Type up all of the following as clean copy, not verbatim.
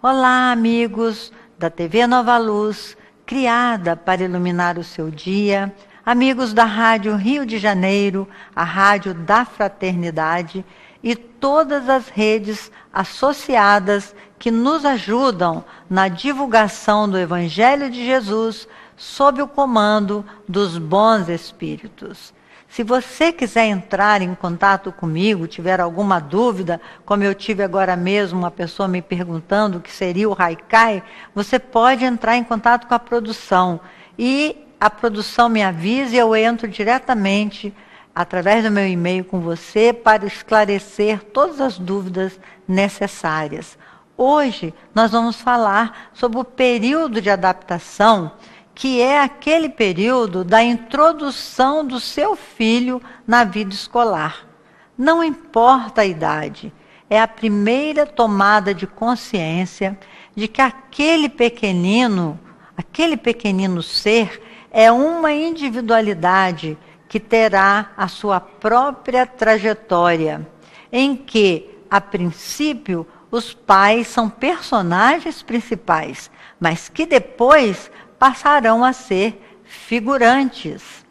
Olá, amigos da TV Nova Luz, criada para iluminar o seu dia, amigos da Rádio Rio de Janeiro, a Rádio da Fraternidade e todas as redes associadas que nos ajudam na divulgação do Evangelho de Jesus sob o comando dos bons espíritos. Se você quiser entrar em contato comigo, tiver alguma dúvida, como eu tive agora mesmo uma pessoa me perguntando o que seria o Haikai, você pode entrar em contato com a produção. E a produção me avisa e eu entro diretamente através do meu e-mail com você para esclarecer todas as dúvidas necessárias. Hoje nós vamos falar sobre o período de adaptação, que é aquele período da introdução do seu filho na vida escolar. Não importa a idade, é a primeira tomada de consciência de que aquele pequenino ser é uma individualidade que terá a sua própria trajetória, em que, a princípio, os pais são personagens principais, mas que depois passarão a ser figurantes.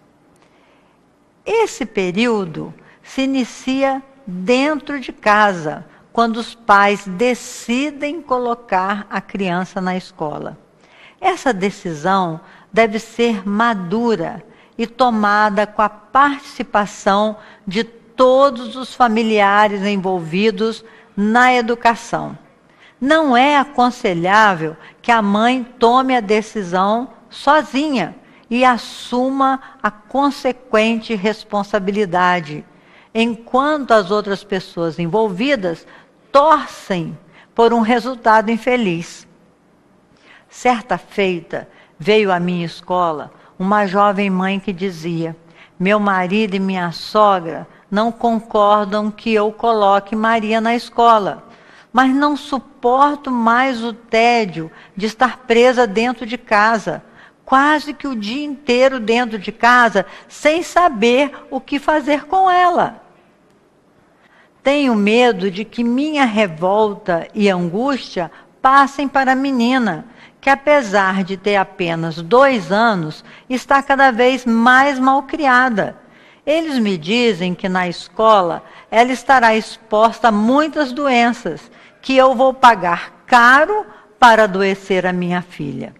Esse período se inicia dentro de casa, quando os pais decidem colocar a criança na escola. Essa decisão deve ser madura e tomada com a participação de todos os familiares envolvidos na educação. Não é aconselhável que a mãe tome a decisão sozinha e assuma a consequente responsabilidade, enquanto as outras pessoas envolvidas torcem por um resultado infeliz. Certa feita, veio à minha escola uma jovem mãe que dizia: meu marido e minha sogra não concordam que eu coloque Maria na escola, mas não suporto mais o tédio de estar presa dentro de casa, quase que o dia inteiro dentro de casa, sem saber o que fazer com ela. Tenho medo de que minha revolta e angústia passem para a menina, que apesar de ter apenas 2 anos, está cada vez mais malcriada. Eles me dizem que na escola ela estará exposta a muitas doenças, que eu vou pagar caro para adoecer a minha filha.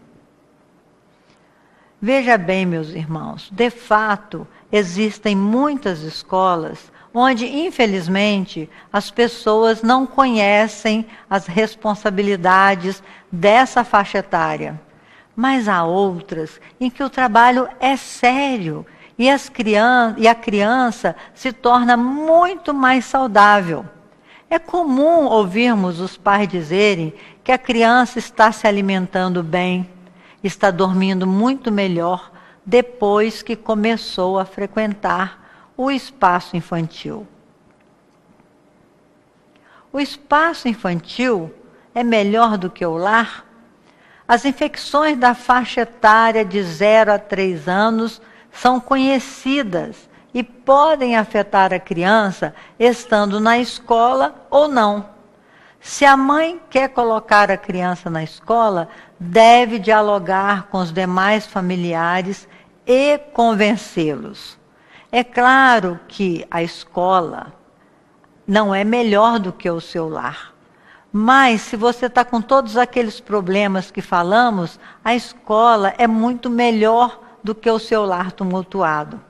Veja bem, meus irmãos, de fato, existem muitas escolas onde, infelizmente, as pessoas não conhecem as responsabilidades dessa faixa etária. Mas há outras em que o trabalho é sério e a criança se torna muito mais saudável. É comum ouvirmos os pais dizerem que a criança está se alimentando bem, está dormindo muito melhor depois que começou a frequentar o espaço infantil. O espaço infantil é melhor do que o lar? As infecções da faixa etária de 0 a 3 anos são conhecidas e podem afetar a criança estando na escola ou não. Se a mãe quer colocar a criança na escola, deve dialogar com os demais familiares e convencê-los. É claro que a escola não é melhor do que o seu lar. Mas se você está com todos aqueles problemas que falamos, a escola é muito melhor do que o seu lar tumultuado.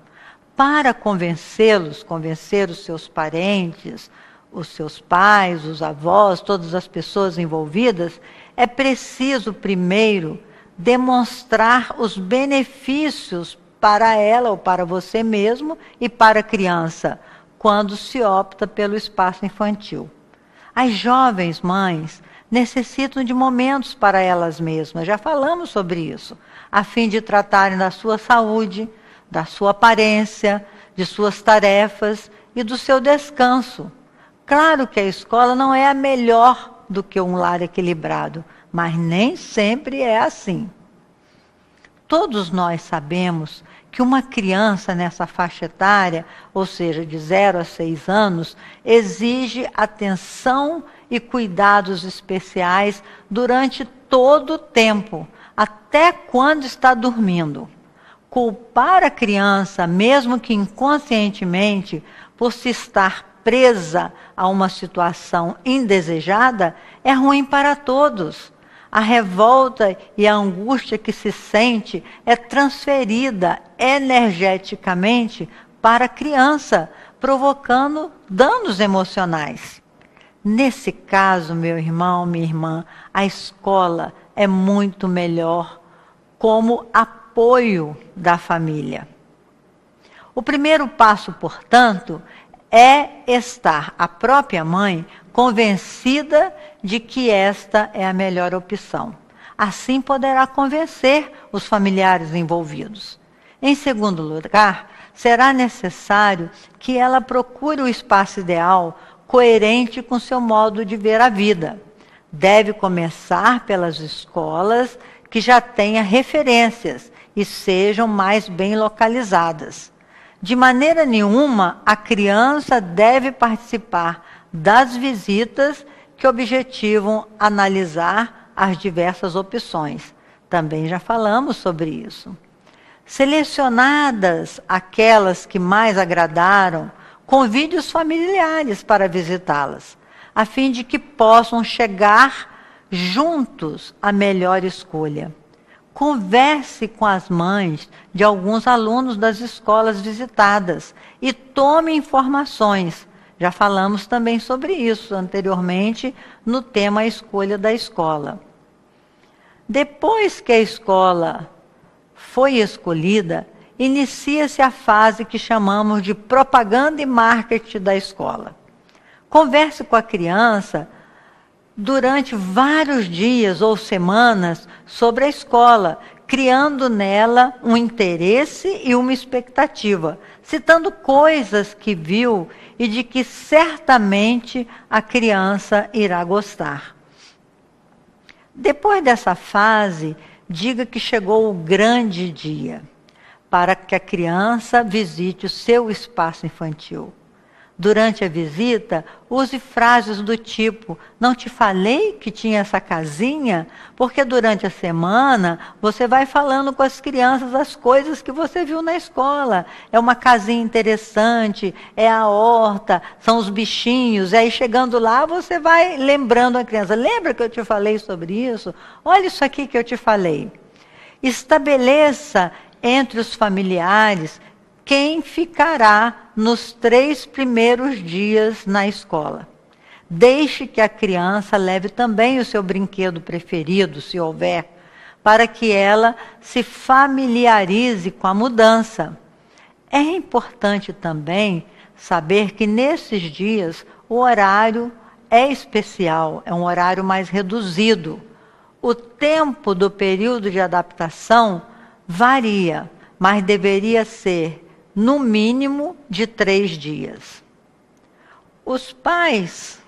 Para convencer os seus parentes, os seus pais, os avós, todas as pessoas envolvidas, é preciso primeiro demonstrar os benefícios para ela ou para você mesmo e para a criança, quando se opta pelo espaço infantil. As jovens mães necessitam de momentos para elas mesmas, já falamos sobre isso, a fim de tratarem da sua saúde, da sua aparência, de suas tarefas e do seu descanso. Claro que a escola não é a melhor do que um lar equilibrado, mas nem sempre é assim. Todos nós sabemos que uma criança nessa faixa etária, ou seja, de 0 a 6 anos, exige atenção e cuidados especiais durante todo o tempo, até quando está dormindo. Culpar a criança, mesmo que inconscientemente, por se estar presa a uma situação indesejada, é ruim para todos. A revolta e a angústia que se sente é transferida energeticamente para a criança, provocando danos emocionais. Nesse caso, meu irmão, minha irmã, a escola é muito melhor como apoio da família. O primeiro passo, portanto, é estar a própria mãe convencida de que esta é a melhor opção. Assim poderá convencer os familiares envolvidos. Em segundo lugar, será necessário que ela procure o espaço ideal coerente com seu modo de ver a vida. Deve começar pelas escolas que já tenham referências e sejam mais bem localizadas. De maneira nenhuma, a criança deve participar das visitas que objetivam analisar as diversas opções. Também já falamos sobre isso. Selecionadas aquelas que mais agradaram, convide os familiares para visitá-las, a fim de que possam chegar juntos à melhor escolha. Converse com as mães de alguns alunos das escolas visitadas e tome informações. Já falamos também sobre isso anteriormente no tema A Escolha da Escola. Depois que a escola foi escolhida, inicia-se a fase que chamamos de propaganda e marketing da escola. Converse com a criança durante vários dias ou semanas sobre a escola, criando nela um interesse e uma expectativa, citando coisas que viu e de que certamente a criança irá gostar. Depois dessa fase, diga que chegou o grande dia, para que a criança visite o seu espaço infantil. Durante a visita, use frases do tipo: não te falei que tinha essa casinha? Porque durante a semana você vai falando com as crianças as coisas que você viu na escola. É uma casinha interessante, é a horta, são os bichinhos. E aí chegando lá você vai lembrando a criança: lembra que eu te falei sobre isso? Olha isso aqui que eu te falei. Estabeleça entre os familiares quem ficará nos 3 primeiros dias na escola. Deixe que a criança leve também o seu brinquedo preferido, se houver, para que ela se familiarize com a mudança. É importante também saber que nesses dias o horário é especial, é um horário mais reduzido. O tempo do período de adaptação varia, mas deveria ser no mínimo de 3 dias. Os pais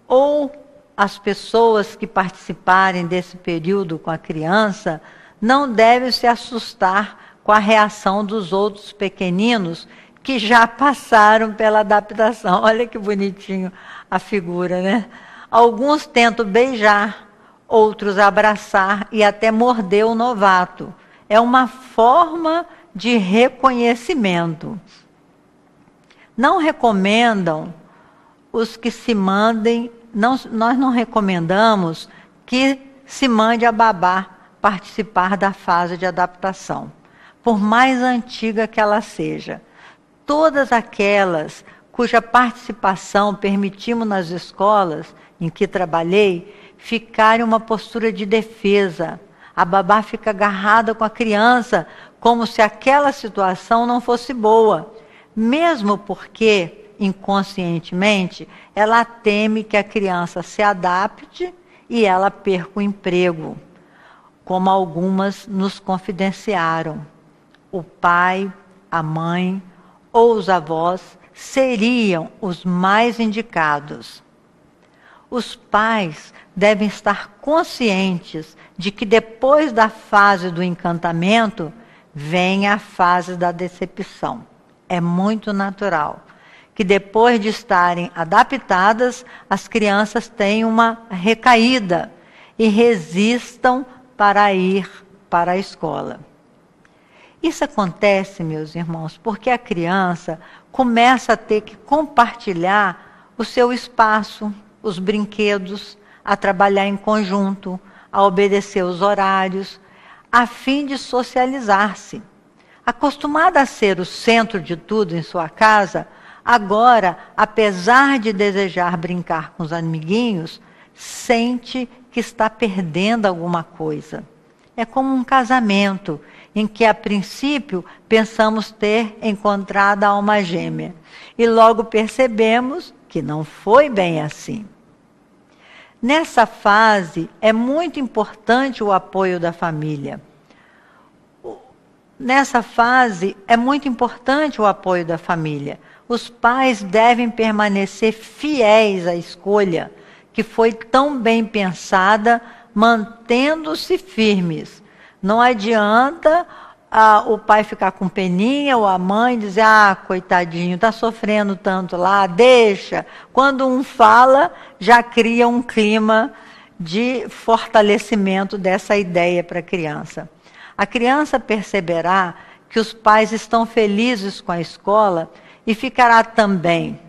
ou as pessoas que participarem desse período com a criança não devem se assustar com a reação dos outros pequeninos que já passaram pela adaptação. Olha que bonitinho a figura, né? Alguns tentam beijar, outros abraçar e até morder o novato. É uma forma de reconhecimento. Não recomendam os que se mandem, nós não recomendamos que se mande a babá participar da fase de adaptação, por mais antiga que ela seja. Todas aquelas cuja participação permitimos nas escolas em que trabalhei, ficar em uma postura de defesa. A babá fica agarrada com a criança, como se aquela situação não fosse boa, mesmo porque, inconscientemente, ela teme que a criança se adapte e ela perca o emprego, como algumas nos confidenciaram. O pai, a mãe ou os avós seriam os mais indicados. Os pais devem estar conscientes de que depois da fase do encantamento vem a fase da decepção. É muito natural que depois de estarem adaptadas, as crianças tenham uma recaída e resistam para ir para a escola. Isso acontece, meus irmãos, porque a criança começa a ter que compartilhar o seu espaço, os brinquedos, a trabalhar em conjunto, a obedecer os horários, a fim de socializar-se. Acostumada a ser o centro de tudo em sua casa, agora, apesar de desejar brincar com os amiguinhos, sente que está perdendo alguma coisa. É como um casamento, em que a princípio pensamos ter encontrado a alma gêmea, e logo percebemos que não foi bem assim. Nessa fase, é muito importante o apoio da família. Nessa fase, é muito importante o apoio da família. Os pais devem permanecer fiéis à escolha, que foi tão bem pensada, mantendo-se firmes. Não adianta o pai ficar com peninha ou a mãe dizer, coitadinho, está sofrendo tanto lá, deixa. Quando um fala, já cria um clima de fortalecimento dessa ideia para a criança. A criança perceberá que os pais estão felizes com a escola e ficará também.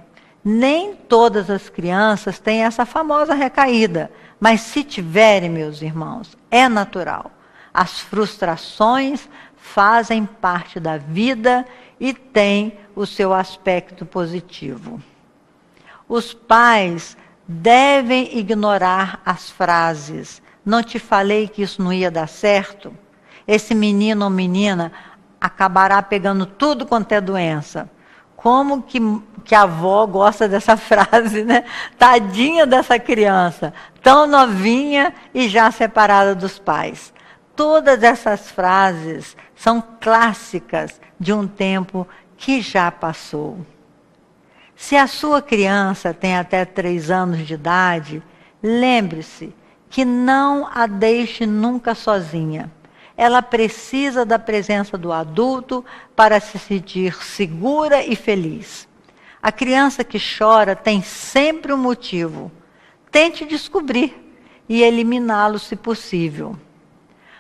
Nem todas as crianças têm essa famosa recaída, mas se tiverem, meus irmãos, é natural. As frustrações fazem parte da vida e têm o seu aspecto positivo. Os pais devem ignorar as frases, não te falei que isso não ia dar certo? Esse menino ou menina acabará pegando tudo quanto é doença. Como que a avó gosta dessa frase, né? Tadinha dessa criança, tão novinha e já separada dos pais. Todas essas frases são clássicas de um tempo que já passou. Se a sua criança tem até 3 anos de idade, lembre-se que não a deixe nunca sozinha. Ela precisa da presença do adulto para se sentir segura e feliz. A criança que chora tem sempre um motivo. Tente descobrir e eliminá-lo se possível.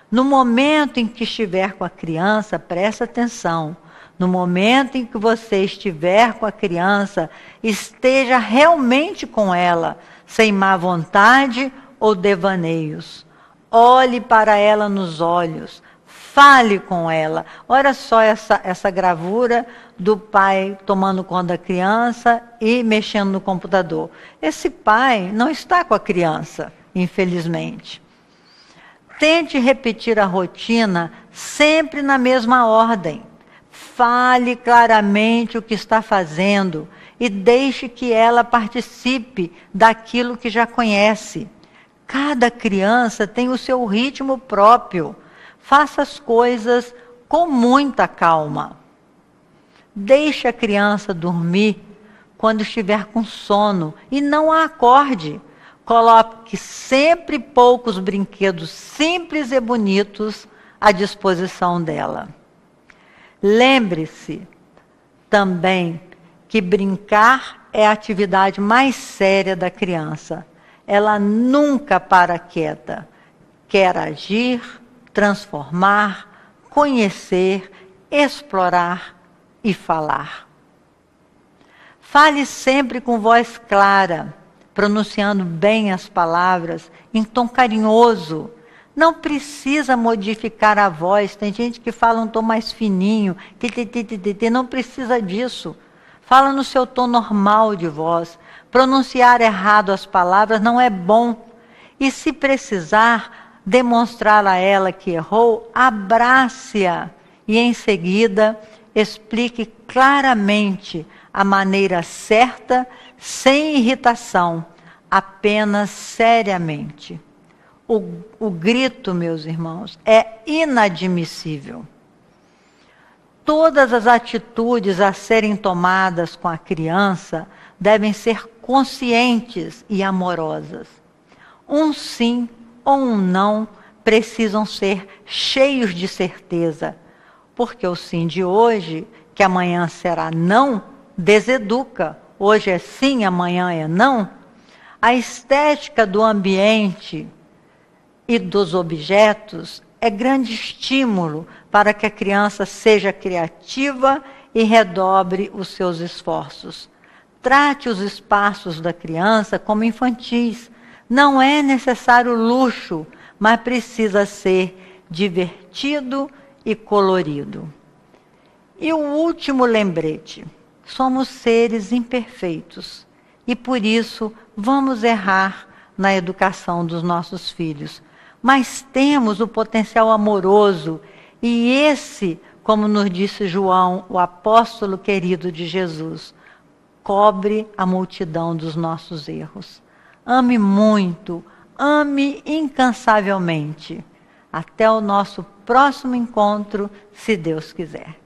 No momento em que estiver com a criança, preste atenção. No momento em que você estiver com a criança, esteja realmente com ela, sem má vontade ou devaneios. Olhe para ela nos olhos, fale com ela. Olha só essa gravura do pai tomando conta da criança e mexendo no computador. Esse pai não está com a criança, infelizmente. Tente repetir a rotina sempre na mesma ordem. Fale claramente o que está fazendo e deixe que ela participe daquilo que já conhece. Cada criança tem o seu ritmo próprio. Faça as coisas com muita calma. Deixe a criança dormir quando estiver com sono e não a acorde. Coloque sempre poucos brinquedos simples e bonitos à disposição dela. Lembre-se também que brincar é a atividade mais séria da criança. Ela nunca para quieta. Quer agir, transformar, conhecer, explorar e falar. Fale sempre com voz clara, pronunciando bem as palavras, em tom carinhoso. Não precisa modificar a voz. Tem gente que fala um tom mais fininho, não precisa disso. Fala no seu tom normal de voz. Pronunciar errado as palavras não é bom. E se precisar demonstrar a ela que errou, abrace-a e em seguida explique claramente a maneira certa, sem irritação, apenas seriamente. O grito, meus irmãos, é inadmissível. Todas as atitudes a serem tomadas com a criança devem ser conscientes e amorosas. Um sim ou um não precisam ser cheios de certeza. Porque o sim de hoje, que amanhã será não, deseduca. Hoje é sim, amanhã é não. A estética do ambiente e dos objetos é grande estímulo para que a criança seja criativa e redobre os seus esforços. Trate os espaços da criança como infantis. Não é necessário luxo, mas precisa ser divertido e colorido. E o último lembrete: somos seres imperfeitos e por isso vamos errar na educação dos nossos filhos. Mas temos o potencial amoroso e esse, como nos disse João, o apóstolo querido de Jesus, cobre a multidão dos nossos erros. Ame muito, ame incansavelmente. Até o nosso próximo encontro, se Deus quiser.